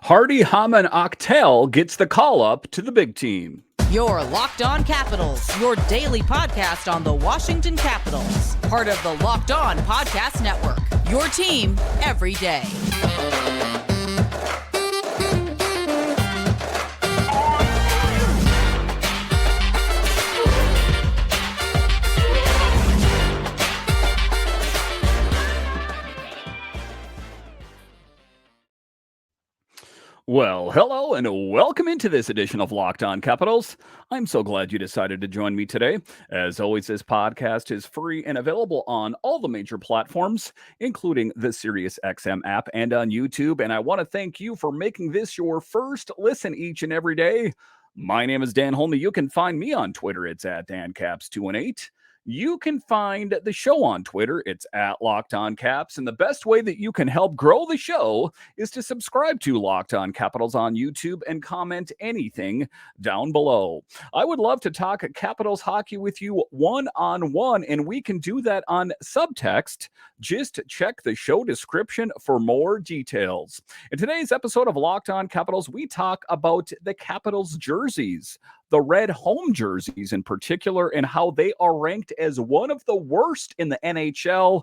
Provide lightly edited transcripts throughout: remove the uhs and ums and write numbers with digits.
Hardy Haman Aktell gets the call up to the big team. Your Locked On Capitals, your daily podcast on the Washington Capitals. Part of the Locked On Podcast Network. Your team every day. Well, hello and welcome into this edition of Locked On Capitals. I'm so glad you decided to join me today. As always, this podcast is free and available on all the major platforms, including the SiriusXM app and on YouTube. And I want to thank you for making this your first listen each and every day. My name is Dan Holney. You can find me on Twitter. It's at DanCaps218. You can find the show on Twitter. It's at Locked On Caps. And the best way that you can help grow the show is to subscribe to Locked On Capitals on YouTube and comment anything down below. I would love to talk Capitals hockey with you one-on-one, and we can do that on subtext. Just check the show description for more details. In today's episode of Locked On Capitals, we talk about the Capitals jerseys, the red home jerseys in particular, and how they are ranked as one of the worst in the NHL.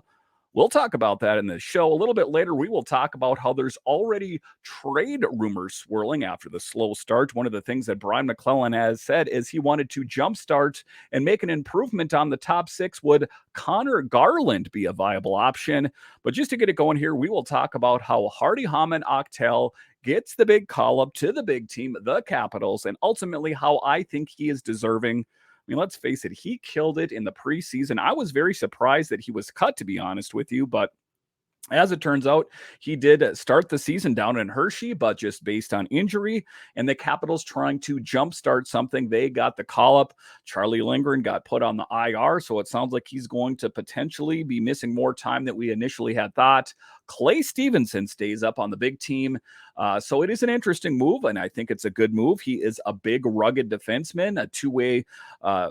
We'll talk about that in the show. A little bit later, we will talk about how there's already trade rumors swirling after the slow start. One of the things that Brian Maclellan has said is he wanted to jumpstart and make an improvement on the top six. Would Conor Garland be a viable option? But just to get it going here, we will talk about how Hardy Haman Aktell gets the big call up to the big team, the Capitals, and ultimately how I think he is deserving. I mean, let's face it, he killed it in the preseason. I was very surprised that he was cut, to be honest with you, but as it turns out, he did start the season down in Hershey, but just based on injury, and the Capitals trying to jumpstart something. They got the call-up. Charlie Lindgren got put on the IR, so it sounds like he's going to potentially be missing more time than we initially had thought. Clay Stevenson stays up on the big team. So it is an interesting move, and I think it's a good move. He is a big, rugged defenseman, a two-way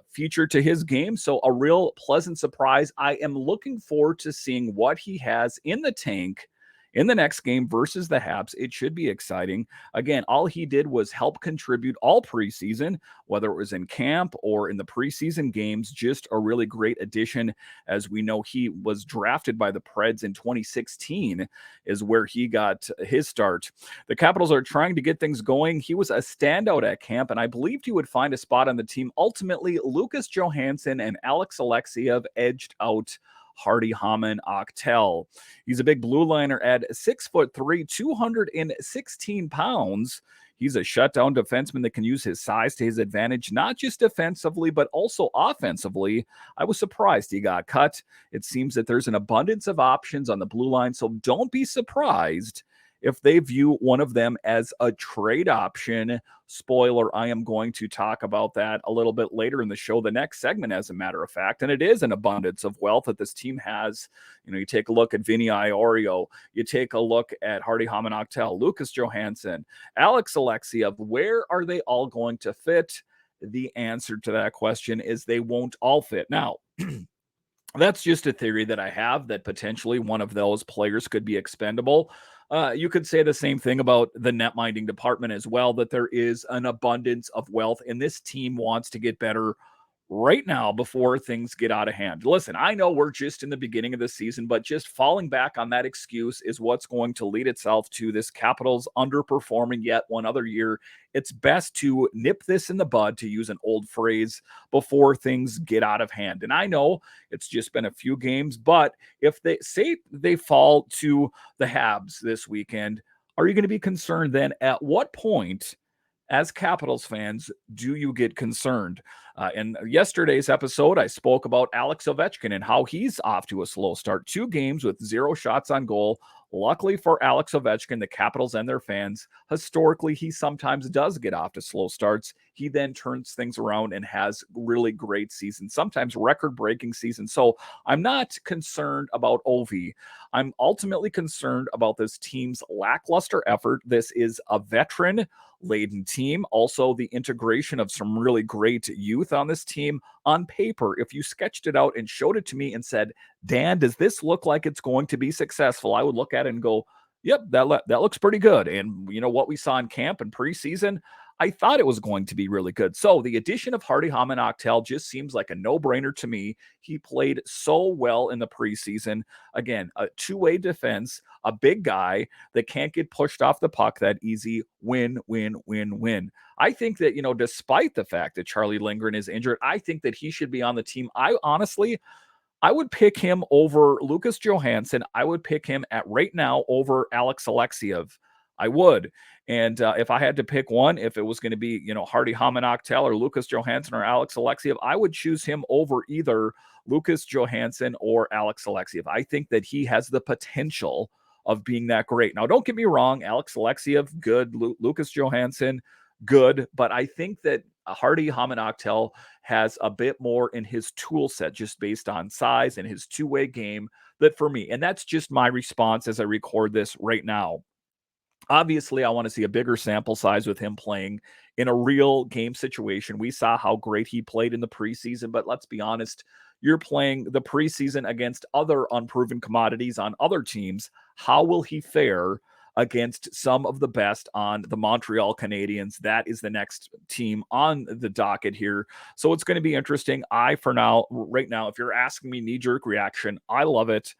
feature to his game. So a real pleasant surprise. I am looking forward to seeing what he has in the tank in the next game versus the Habs. It should be exciting. Again, all he did was help contribute all preseason, whether it was in camp or in the preseason games. Just a really great addition. As we know, he was drafted by the Preds in 2016 is where he got his start. The Capitals are trying to get things going. He was a standout at camp, and I believed he would find a spot on the team. Ultimately, Lucas Johansson and Alex Alexeyev edged out Hardy Haman Aktell. He's a big blue liner at 6'3", 216 pounds. He's a shutdown defenseman that can use his size to his advantage, not just defensively, but also offensively. I was surprised he got cut. It seems that there's an abundance of options on the blue line, so don't be surprised if they view one of them as a trade option. Spoiler, I am going to talk about that a little bit later in the show, the next segment, as a matter of fact. And it is an abundance of wealth that this team has. You know, you take a look at Vinny Iorio, you take a look at Hardy Haman Aktell, Lucas Johansson, Alex Alexeyev. Where are they all going to fit? The answer to that question is they won't all fit. Now, that's just a theory that I have, that potentially one of those players could be expendable. You could say the same thing about the net minding department as well, that there is an abundance of wealth, and this team wants to get better right now before things get out of hand. Listen, I know we're just in the beginning of the season, but just falling back on that excuse is what's going to lead itself to this Capitals underperforming yet one other year. It's best to nip this in the bud, to use an old phrase, before things get out of hand. And I know it's just been a few games, but if they say they fall to the Habs this weekend, are you going to be concerned then? At what point, as Capitals fans, do you get concerned? In yesterday's episode, I spoke about Alex Ovechkin and how he's off to a slow start. 2 games with 0 shots on goal. Luckily for Alex Ovechkin, the Capitals and their fans, historically, he sometimes does get off to slow starts. He then turns things around and has really great seasons, sometimes record-breaking seasons. So I'm not concerned about Ovi. I'm ultimately concerned about this team's lackluster effort. This is a veteran-laden team. Also, the integration of some really great youth on this team. On paper, if you sketched it out and showed it to me and said, Dan, does this look like it's going to be successful? I would look at it and go, Yep, that looks pretty good. And you know what we saw in camp and preseason, I thought it was going to be really good. So the addition of Hardy Haman Aktell just seems like a no-brainer to me. He played so well in the preseason. Again, a two-way defense, a big guy that can't get pushed off the puck that easy. Win, win, win, win. I think that, despite the fact that Charlie Lindgren is injured, I think that he should be on the team. I would pick him over Lucas Johansson. I would pick him at right now over Alex Alexiev. I would. And if I had to pick one, if it was going to be, Hardy Haman Aktell or Lucas Johansson or Alex Alexiev, I would choose him over either Lucas Johansson or Alex Alexiev. I think that he has the potential of being that great. Now, don't get me wrong. Alex Alexiev, good. Lucas Johansson, good. But I think that Hardy Haman Aktell has a bit more in his tool set just based on size and his two-way game that for me, and that's just my response as I record this right now. Obviously, I want to see a bigger sample size with him playing in a real game situation. We saw how great he played in the preseason, but let's be honest, you're playing the preseason against other unproven commodities on other teams. How will he fare against some of the best on the Montreal Canadiens? That is the next team on the docket here. So it's going to be interesting. Right now, if you're asking me knee-jerk reaction, I love it.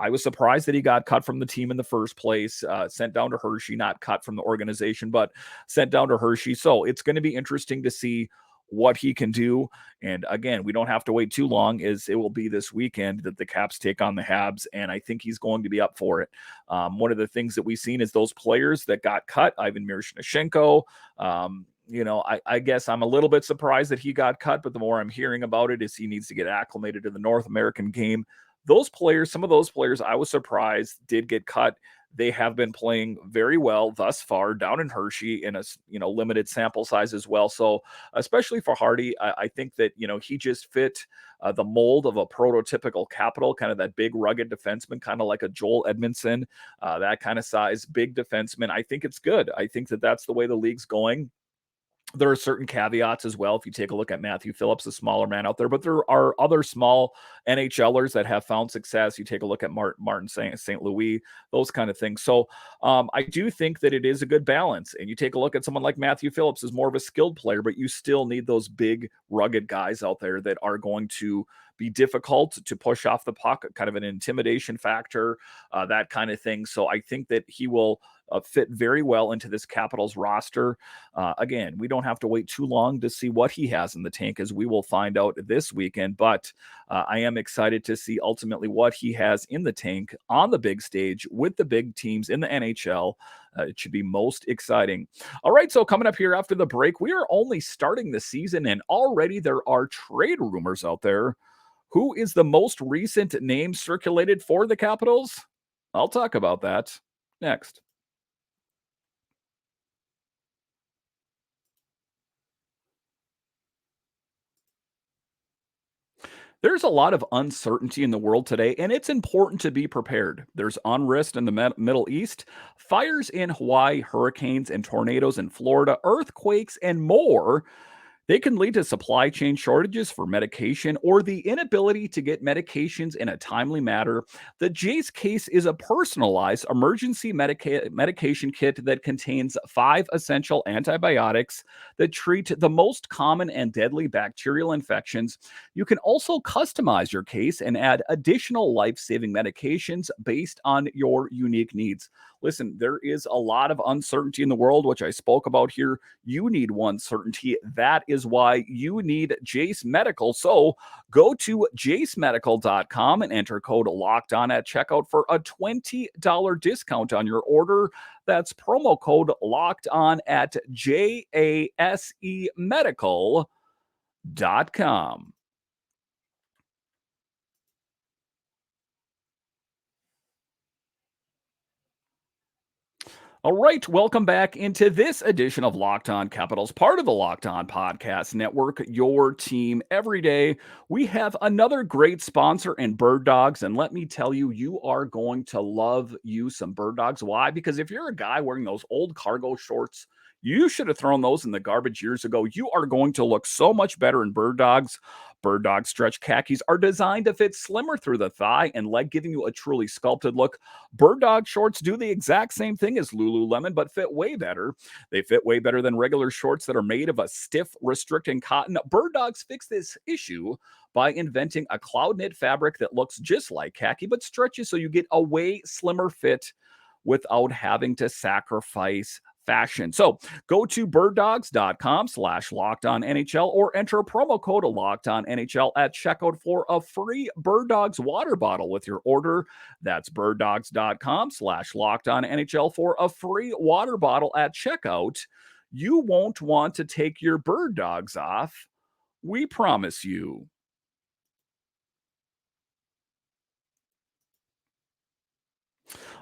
I was surprised that he got cut from the team in the first place, sent down to Hershey, not cut from the organization, but sent down to Hershey. So it's going to be interesting to see what he can do. And again, we don't have to wait too long, as it will be this weekend that the Caps take on the Habs, and I think he's going to be up for it. One of the things that we've seen is those players that got cut, Ivan Miroshnichenko. I guess I'm a little bit surprised that he got cut, but the more I'm hearing about it is he needs to get acclimated to the North American game. Some of those players, I was surprised did get cut. They have been playing very well thus far down in Hershey in a limited sample size as well. So especially for Hardy, I think that he just fit the mold of a prototypical Capital, kind of that big rugged defenseman, kind of like a Joel Edmondson, that kind of size, big defenseman. I think it's good. I think that that's the way the league's going. There are certain caveats as well. If you take a look at Matthew Phillips, a smaller man out there, but there are other small NHLers that have found success. You take a look at Martin St. Louis, those kind of things. So I do think that it is a good balance. And you take a look at someone like Matthew Phillips is more of a skilled player, but you still need those big, rugged guys out there that are going to be difficult to push off the puck, kind of an intimidation factor, that kind of thing. So I think that he will fit very well into this Capitals roster. Again, we don't have to wait too long to see what he has in the tank, as we will find out this weekend. But I am excited to see ultimately what he has in the tank on the big stage with the big teams in the NHL. It should be most exciting. All right, so coming up here after the break, we are only starting the season, and already there are trade rumors out there. Who is the most recent name circulated for the Capitals? I'll talk about that next. There's a lot of uncertainty in the world today, and it's important to be prepared. There's unrest in the Middle East, fires in Hawaii, hurricanes and tornadoes in Florida, earthquakes, and more. They can lead to supply chain shortages for medication or the inability to get medications in a timely manner. The Jace case is a personalized emergency medication kit that contains 5 essential antibiotics that treat the most common and deadly bacterial infections. You can also customize your case and add additional life saving medications based on your unique needs. Listen, there is a lot of uncertainty in the world, which I spoke about here. You need one certainty. That is why you need Jace Medical. So go to jacemedical.com and enter code locked on at checkout for a $20 discount on your order. That's promo code locked on at jasemedical.com. All right, welcome back into this edition of Locked On Capitals, part of the Locked On Podcast Network, your team every day. We have another great sponsor in Bird Dogs, and let me tell you, you are going to love you some Bird Dogs. Why? Because if you're a guy wearing those old cargo shorts, You should have thrown those in the garbage years ago. You are going to look so much better in Bird Dogs. Bird Dog stretch khakis are designed to fit slimmer through the thigh and leg, giving you a truly sculpted look. Bird Dog shorts do the exact same thing as Lululemon, but fit way better. They fit way better than regular shorts that are made of a stiff, restricting cotton. Bird Dogs fix this issue by inventing a cloud knit fabric that looks just like khaki but stretches so you get a way slimmer fit without having to sacrifice fashion. So go to birddogs.com/lockedonnhl or enter promo code lockedonnhl at checkout for a free Bird Dogs water bottle with your order. That's birddogs.com/lockedonnhl for a free water bottle at checkout. You won't want to take your Bird Dogs off. We promise you.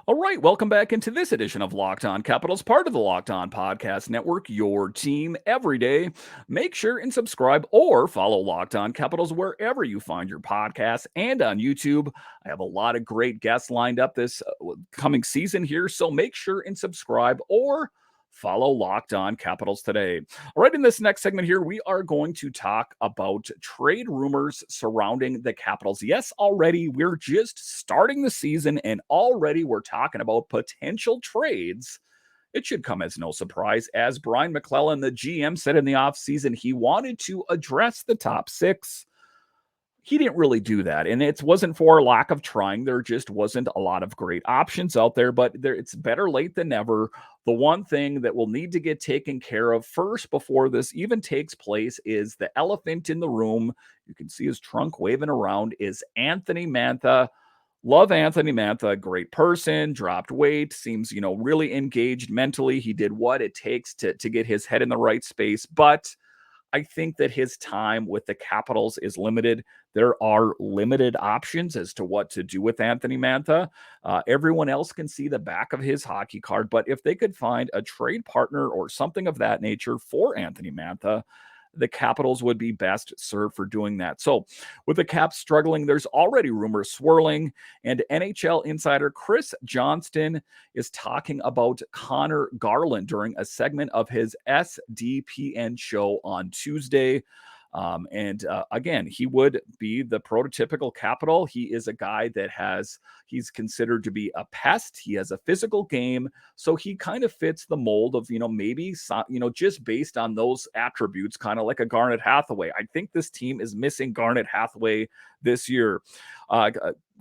All right, welcome back into this edition of Locked On Capitals, part of the Locked On Podcast Network, your team every day. Make sure and subscribe or follow Locked On Capitals wherever you find your podcasts and on YouTube. I have a lot of great guests lined up this coming season here, so make sure and subscribe or follow Locked On Capitals today. All right, in this next segment here, we are going to talk about trade rumors surrounding the Capitals. Yes, already we're just starting the season and already we're talking about potential trades. It should come as no surprise, as Brian Maclellan, the GM, said in the offseason he wanted to address the top six. He didn't really do that, and it wasn't for lack of trying. There just wasn't a lot of great options out there, but it's better late than never. The one thing that will need to get taken care of first before this even takes place is the elephant in the room. You can see his trunk waving around is Anthony Mantha. Love Anthony Mantha, great person, dropped weight, seems, really engaged mentally. He did what it takes to get his head in the right space, but I think that his time with the Capitals is limited. There are limited options as to what to do with Anthony Mantha. Everyone else can see the back of his hockey card, but if they could find a trade partner or something of that nature for Anthony Mantha, the Capitals would be best served for doing that. So with the Caps struggling, there's already rumors swirling, and NHL insider Chris Johnston is talking about Conor Garland during a segment of his SDPN show on Tuesday. Again, he would be the prototypical Capital. He is a guy that he's considered to be a pest. He has a physical game. So he kind of fits the mold of, maybe, just based on those attributes, kind of like a Garnet Hathaway. I think this team is missing Garnet Hathaway this year.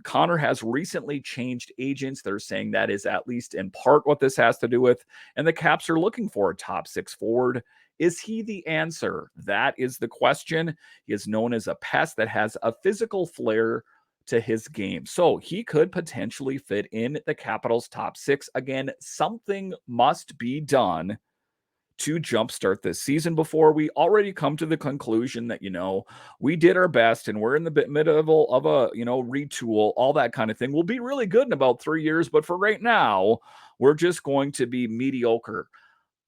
Connor has recently changed agents. They're saying that is at least in part what this has to do with. And the Caps are looking for a top six forward. Is he the answer? That is the question. He is known as a pest that has a physical flair to his game. So he could potentially fit in the Capitals' top six. Again, something must be done to jumpstart this season before we already come to the conclusion that, we did our best and we're in the middle of a, retool, all that kind of thing. We'll be really good in about 3 years, but for right now, we're just going to be mediocre.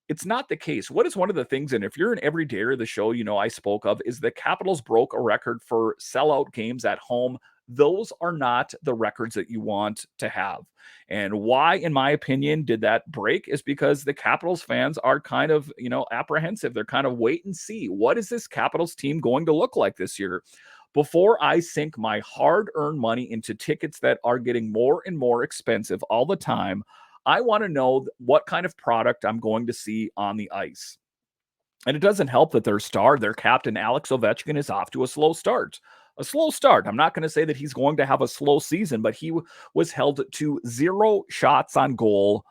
It's not the case. What is one of the things, and if you're an everydayer of the show, I spoke of, is the Capitals broke a record for sellout games at home. Those are not the records that you want to have. And why, in my opinion, did that break is because the Capitals fans are kind of, apprehensive. They're kind of wait and see. What is this Capitals team going to look like this year? Before I sink my hard-earned money into tickets that are getting more and more expensive all the time, I want to know what kind of product I'm going to see on the ice. And it doesn't help that their captain, Alex Ovechkin, is off to a slow start. A slow start. I'm not going to say that he's going to have a slow season, but he was held to 0 shots on goal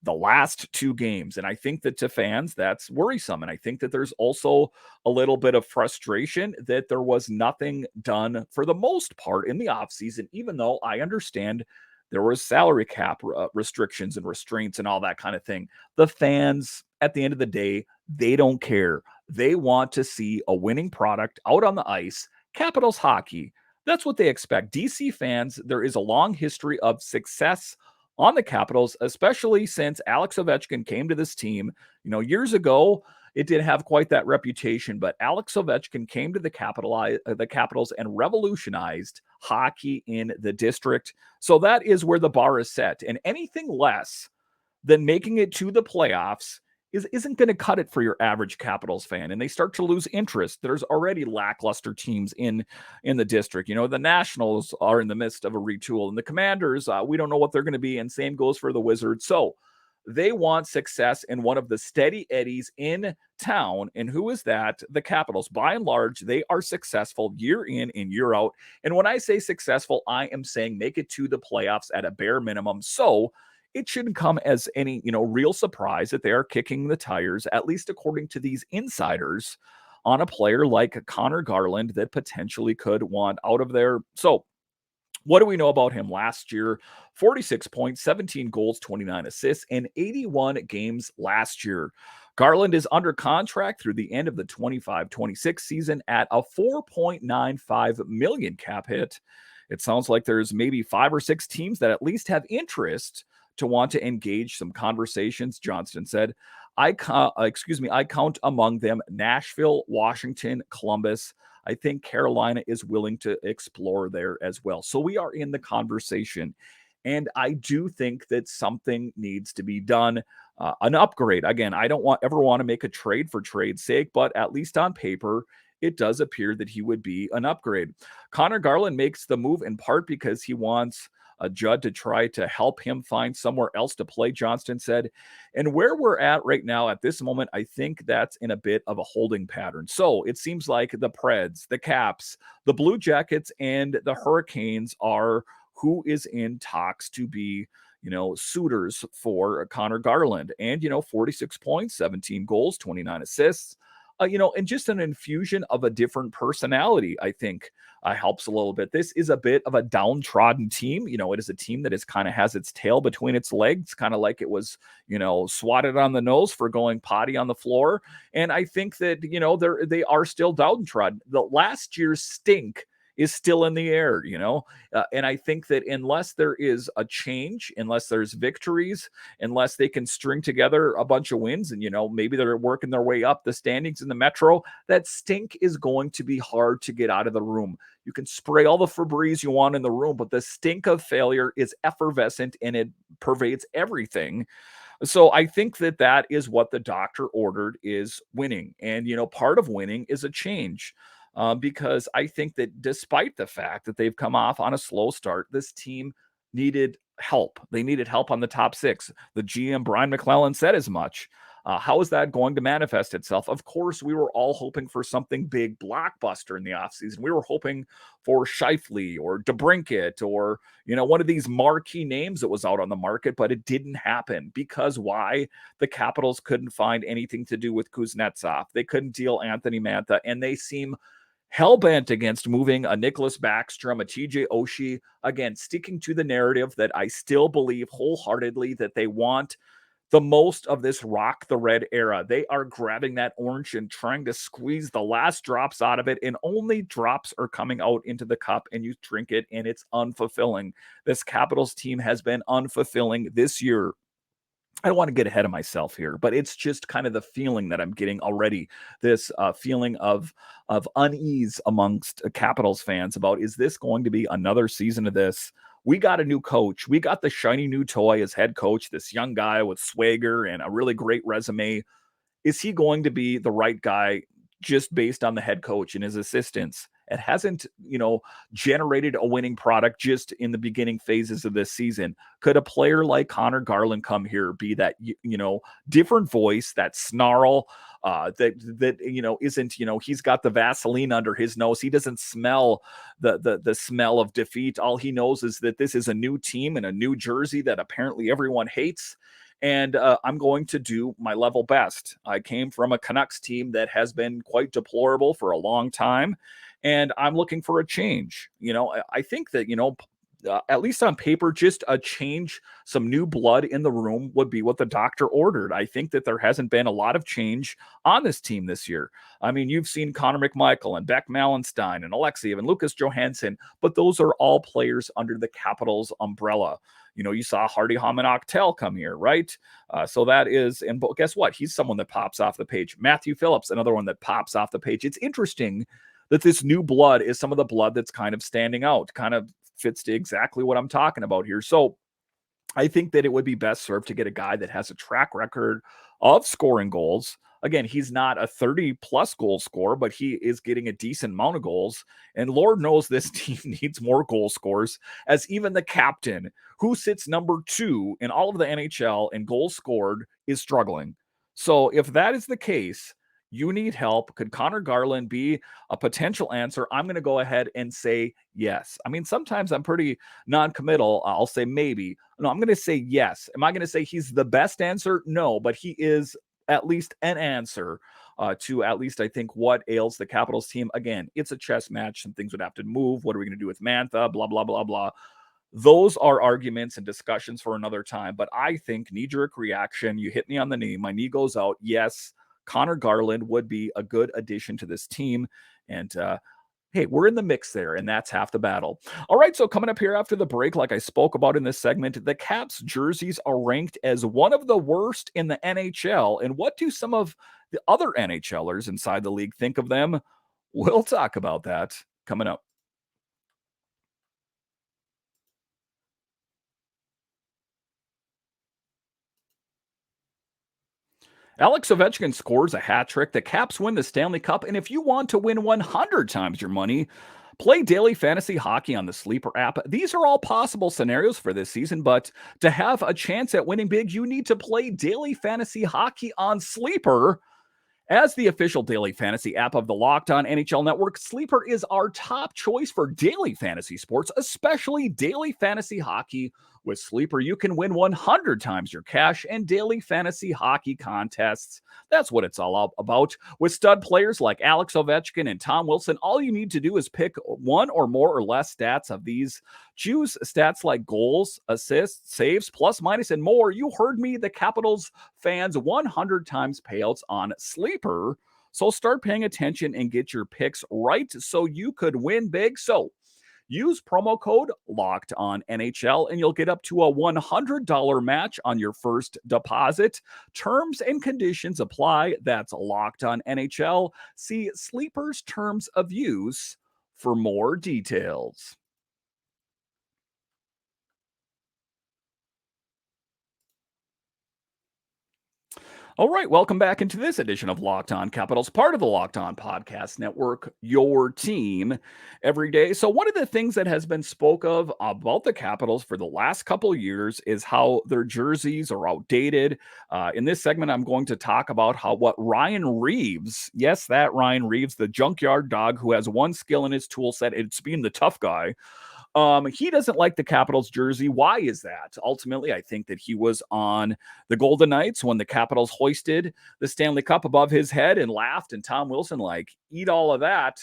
the last 2 games. And I think that to fans, that's worrisome. And I think that there's also a little bit of frustration that there was nothing done for the most part in the offseason, even though I understand there was salary cap restrictions and restraints and all that kind of thing. The fans, at the end of the day, they don't care. They want to see a winning product out on the ice. Capitals hockey. That's what they expect. DC fans, there is a long history of success on the Capitals, especially since Alex Ovechkin came to this team. Years ago, it didn't have quite that reputation, but Alex Ovechkin came to the Capitals and revolutionized hockey in the district. So that is where the bar is set. And anything less than making it to the playoffs isn't going to cut it for your average Capitals fan, and they start to lose interest. There's already lackluster teams in the district. The Nationals are in the midst of a retool, and the Commanders, we don't know what they're going to be, and same goes for the Wizards. So they want success in one of the steady eddies in town. And who is that? The Capitals. By and large, they are successful year in and year out. And when I say successful, I am saying make it to the playoffs at a bare minimum. So it shouldn't come as any, real surprise that they are kicking the tires, at least according to these insiders, on a player like Conor Garland that potentially could want out of there. So what do we know about him last year? 46 points, 17 goals, 29 assists, and 81 games last year. Garland is under contract through the end of the 25-26 season at a $4.95 million cap hit. It sounds like there's maybe 5 or 6 teams that at least have interest to want to engage some conversations, Johnston said. I count among them Nashville, Washington, Columbus. I think Carolina is willing to explore there as well. So we are in the conversation. And I do think that something needs to be done. An upgrade. Again, I don't ever want to make a trade for trade's sake, but at least on paper, it does appear that he would be an upgrade. Conor Garland makes the move in part because he wants Judd to try to help him find somewhere else to play, Johnston said. And where we're at right now at this moment, I think that's in a bit of a holding pattern. So it seems like the Preds, the Caps, the Blue Jackets, and the Hurricanes are who is in talks to be, suitors for Conor Garland. And, 46 points, 17 goals, 29 assists. And just an infusion of a different personality, I think, helps a little bit. This is a bit of a downtrodden team. It is a team that is kind of has its tail between its legs, kind of like it was, swatted on the nose for going potty on the floor. And I think that, they are still downtrodden. The last year's stink is still in the air, and I think that unless there is a change, unless there's victories, unless they can string together a bunch of wins and, maybe they're working their way up the standings in the Metro, that stink is going to be hard to get out of the room. You can spray all the Febreze you want in the room, but the stink of failure is effervescent and it pervades everything. So I think that is what the doctor ordered, is winning. And, part of winning is a change. Because I think that despite the fact that they've come off on a slow start, this team needed help. They needed help on the top 6. The GM, Brian Maclellan, said as much. How is that going to manifest itself? Of course, we were all hoping for something big, blockbuster in the offseason. We were hoping for Scheifele or DeBrincat or, one of these marquee names that was out on the market, but it didn't happen. Because why? The Capitals couldn't find anything to do with Kuznetsov. They couldn't deal Anthony Mantha, and they seem hell-bent against moving a Nicholas Backstrom, a TJ Oshie, again, sticking to the narrative that I still believe wholeheartedly that they want the most of this rock the red era. They are grabbing that orange and trying to squeeze the last drops out of it, and only drops are coming out into the cup, and you drink it, and it's unfulfilling. This Capitals team has been unfulfilling this year. I don't want to get ahead of myself here, but it's just kind of the feeling that I'm getting already. This feeling of unease amongst Capitals fans about, is this going to be another season of this? We got a new coach. We got the shiny new toy as head coach, this young guy with swagger and a really great resume. Is he going to be the right guy just based on the head coach and his assistants? It hasn't, generated a winning product just in the beginning phases of this season. Could a player like Conor Garland come here, be that, different voice, that snarl, that isn't, he's got the Vaseline under his nose. He doesn't smell the smell of defeat. All he knows is that this is a new team and a new jersey that apparently everyone hates. And I'm going to do my level best. I came from a Canucks team that has been quite deplorable for a long time, and I'm looking for a change. I think that, at least on paper, just a change, some new blood in the room would be what the doctor ordered. I think that there hasn't been a lot of change on this team this year. I mean, you've seen Connor McMichael and Beck Malenstein and Alexeyev and Lucas Johansson, but those are all players under the Capitals umbrella. You saw Hardy Haman Aktell come here, right? So that is, and guess what? He's someone that pops off the page. Matthew Phillips, another one that pops off the page. It's interesting that this new blood is some of the blood that's kind of standing out, kind of fits to exactly what I'm talking about here. So I think that it would be best served to get a guy that has a track record of scoring goals. Again, he's not a 30 plus goal scorer, but he is getting a decent amount of goals. And Lord knows this team needs more goal scorers, as even the captain, who sits number 2 in all of the NHL in goals scored, is struggling. So if that is the case, you need help. Could Conor Garland be a potential answer? I'm going to go ahead and say yes. I mean, sometimes I'm pretty non-committal. I'll say maybe. No, I'm going to say yes. Am I going to say he's the best answer? No, but he is at least an answer to at least, I think, what ails the Capitals team. Again, it's a chess match. Some things would have to move. What are we going to do with Mantha? Blah, blah, blah, blah. Those are arguments and discussions for another time. But I think knee-jerk reaction, you hit me on the knee, my knee goes out. Yes, Conor Garland would be a good addition to this team. And hey, we're in the mix there, and that's half the battle. All right, so coming up here after the break, like I spoke about in this segment, the Caps jerseys are ranked as one of the worst in the NHL. And what do some of the other NHLers inside the league think of them? We'll talk about that coming up. Alex Ovechkin scores a hat trick. The Caps win the Stanley Cup. And if you want to win 100 times your money, play daily fantasy hockey on the Sleeper app. These are all possible scenarios for this season, but to have a chance at winning big, you need to play daily fantasy hockey on Sleeper. As the official daily fantasy app of the Locked On NHL Network, Sleeper is our top choice for daily fantasy sports, especially daily fantasy hockey. With Sleeper, you can win 100 times your cash and daily fantasy hockey contests. That's what it's all about. With stud players like Alex Ovechkin and Tom Wilson, all you need to do is pick one or more or less stats of these. Choose stats like goals, assists, saves, plus, minus, and more. You heard me, the Capitals fans 100 times payouts on Sleeper. So start paying attention and get your picks right so you could win big. So use promo code Locked On NHL and you'll get up to a $100 match on your first deposit. Terms and conditions apply. That's Locked On NHL. See Sleeper's terms of use for more details. All right, welcome back into this edition of Locked On Capitals, part of the Locked On Podcast Network, your team every day. So one of the things that has been spoke of about the Capitals for the last couple of years is how their jerseys are outdated. In this segment, I'm going to talk about what Ryan Reaves, yes, that Ryan Reaves, the junkyard dog who has one skill in his tool set, it's being the tough guy. He doesn't like the Capitals jersey. Why is that? Ultimately, I think that he was on the Golden Knights when the Capitals hoisted the Stanley Cup above his head and laughed, and Tom Wilson eat all of that.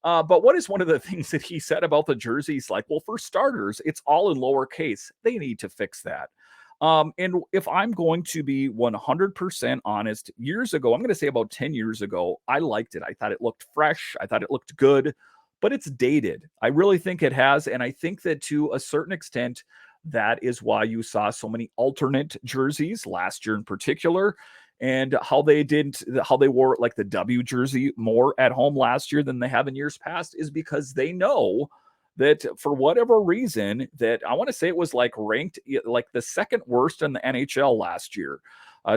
But what is one of the things that he said about the jerseys? Well, for starters, it's all in lowercase. They need to fix that. And if I'm going to be 100% honest, years ago, I'm going to say about 10 years ago, I liked it. I thought it looked fresh. I thought it looked good. But it's dated. I really think it has. And I think that to a certain extent, that is why you saw so many alternate jerseys last year in particular, and how they wore the W jersey more at home last year than they have in years past is because they know that for whatever reason that I want to say it was ranked the second worst in the NHL last year.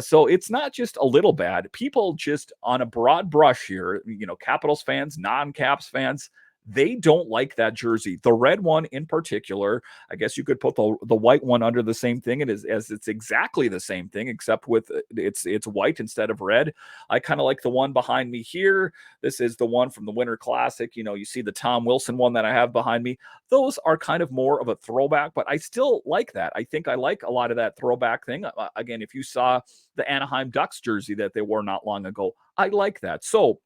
So it's not just a little bad. People just on a broad brush here, Capitals fans, non-Caps fans, they don't like that jersey. The red one in particular, I guess you could put the white one under the same thing, and as it's exactly the same thing, except with it's white instead of red. I kind of like the one behind me here. This is the one from the Winter Classic. You see the Tom Wilson one that I have behind me. Those are kind of more of a throwback, but I still like that. I think I like a lot of that throwback thing. Again, if you saw the Anaheim Ducks jersey that they wore not long ago, I like that. So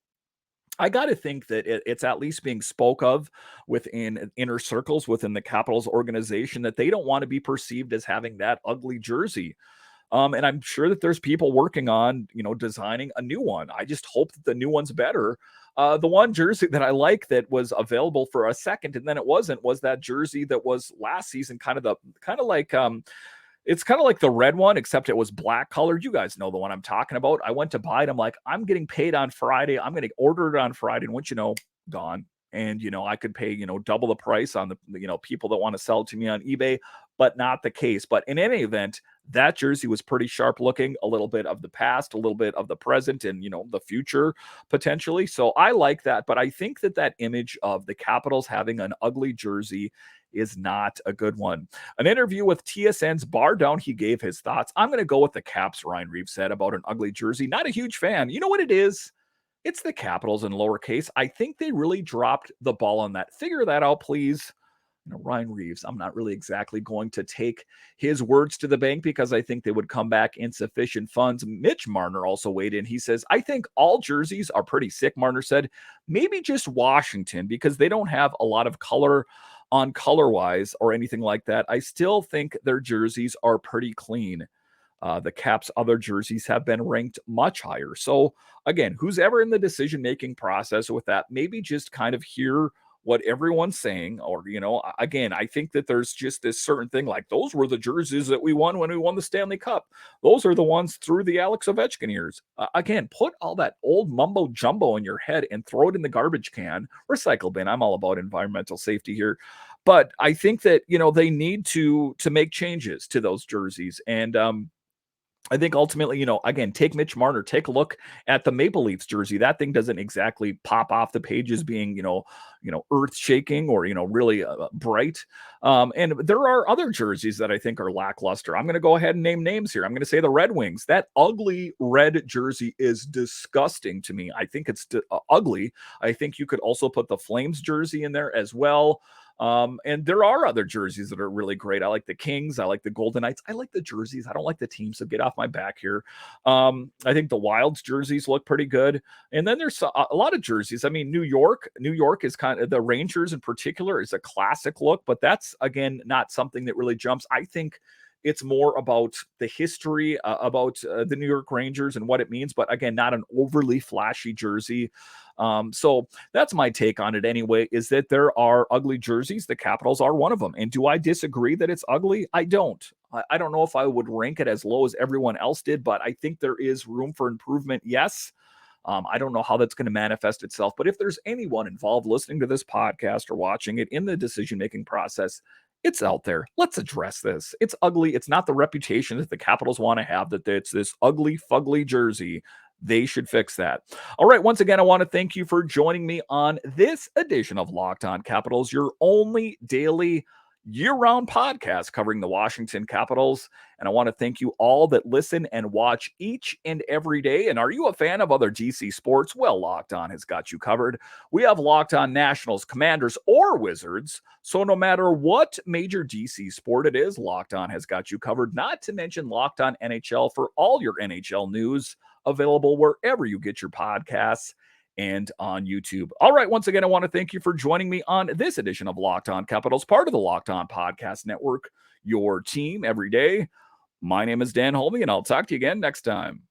I got to think that it's at least being spoke of within inner circles within the Capitals organization that they don't want to be perceived as having that ugly jersey. And I'm sure that there's people working on, designing a new one. I just hope that the new one's better. The one jersey that I like that was available for a second and then it wasn't was that jersey that was last season, it's kind of like the red one, except it was black colored. You guys know the one I'm talking about. I went to buy it. I'm like, I'm getting paid on Friday. I'm going to order it on Friday. And what gone. And, I could pay, double the price on the, people that want to sell it to me on eBay, but not the case. But in any event, That jersey was pretty sharp looking, a little bit of the past, a little bit of the present, and, the future potentially. So I like that. But I think that image of the Capitals having an ugly jersey is not a good one. An interview with TSN's Bar Down, he gave his thoughts. I'm going to go with the Caps, Ryan Reeves said about an ugly jersey. Not a huge fan. You know what it is? It's the Capitals in lowercase. I think they really dropped the ball on that. Figure that out, please. Ryan Reeves, I'm not really exactly going to take his words to the bank because I think they would come back insufficient funds. Mitch Marner also weighed in. He says, I think all jerseys are pretty sick, Marner said. Maybe just Washington because they don't have a lot of color on color-wise or anything like that. I still think their jerseys are pretty clean. The Caps' other jerseys have been ranked much higher. So again, who's ever in the decision-making process with that, maybe just kind of hear what everyone's saying, or, again, I think that there's just this certain thing like those were the jerseys that we won when we won the Stanley Cup. Those are the ones through the Alex Ovechkin years. Again, put all that old mumbo jumbo in your head and throw it in the garbage can, recycle bin. I'm all about environmental safety here. But I think that, they need to make changes to those jerseys. And, I think ultimately, again, take Mitch Marner, take a look at the Maple Leafs jersey. That thing doesn't exactly pop off the pages being, earth shaking or, really bright. And there are other jerseys that I think are lackluster. I'm going to go ahead and name names here. I'm going to say the Red Wings. That ugly red jersey is disgusting to me. I think it's ugly. I think you could also put the Flames jersey in there as well. And there are other jerseys that are really great. I like the Kings. I like the Golden Knights. I like the jerseys. I don't like the teams, so get off my back here. I think the Wild's jerseys look pretty good. And then there's a lot of jerseys. I mean, New York is kind of, the Rangers in particular is a classic look, but that's, again, not something that really jumps. I think it's more about the history about the New York Rangers and what it means, but again, not an overly flashy jersey. So that's my take on it anyway, is that there are ugly jerseys. The Capitals are one of them. And do I disagree that it's ugly? I don't. I don't know if I would rank it as low as everyone else did, but I think there is room for improvement. Yes. I don't know how that's going to manifest itself, but if there's anyone involved listening to this podcast or watching it in the decision-making process, it's out there. Let's address this. It's ugly. It's not the reputation that the Capitals want to have, that it's this ugly, fugly jersey. They should fix that. All right. Once again, I want to thank you for joining me on this edition of Locked On Capitals, your only daily year-round podcast covering the Washington Capitals. And I want to thank you all that listen and watch each and every day. And are you a fan of other DC sports? Well, Locked On has got you covered. We have Locked On Nationals, Commanders, or Wizards. So no matter what major DC sport it is, Locked On has got you covered. Not to mention Locked On NHL for all your NHL news, available wherever you get your podcasts and on YouTube. All right. Once again, I want to thank you for joining me on this edition of Locked On Capitals, part of the Locked On Podcast Network, your team every day. My name is Dan Holme, and I'll talk to you again next time.